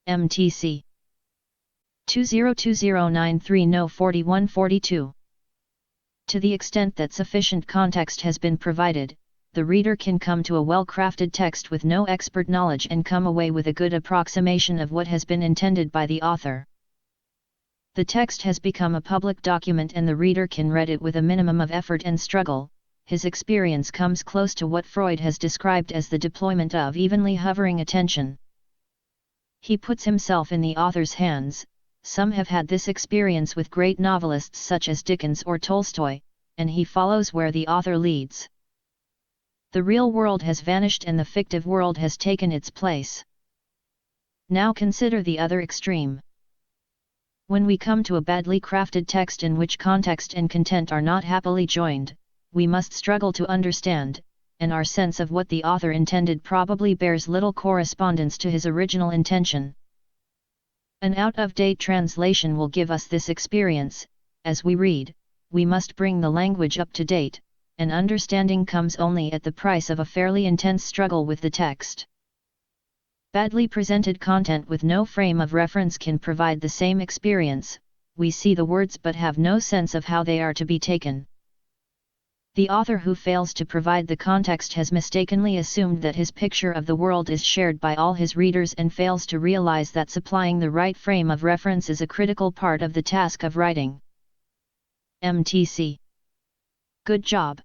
MTC 202093No4142. To the extent that sufficient context has been provided, the reader can come to a well-crafted text with no expert knowledge and come away with a good approximation of what has been intended by the author. The text has become a public document and the reader can read it with a minimum of effort and struggle. His experience comes close to what Freud has described as the deployment of evenly hovering attention. He puts himself in the author's hands. Some have had this experience with great novelists such as Dickens or Tolstoy, and he follows where the author leads. The real world has vanished and the fictive world has taken its place. Now consider the other extreme. When we come to a badly crafted text in which context and content are not happily joined, we must struggle to understand, and our sense of what the author intended probably bears little correspondence to his original intention. An out-of-date translation will give us this experience. As we read, we must bring the language up to date, and understanding comes only at the price of a fairly intense struggle with the text. Badly presented content with no frame of reference can provide the same experience. We see the words but have no sense of how they are to be taken. The author who fails to provide the context has mistakenly assumed that his picture of the world is shared by all his readers and fails to realize that supplying the right frame of reference is a critical part of the task of writing. MTC. Good job.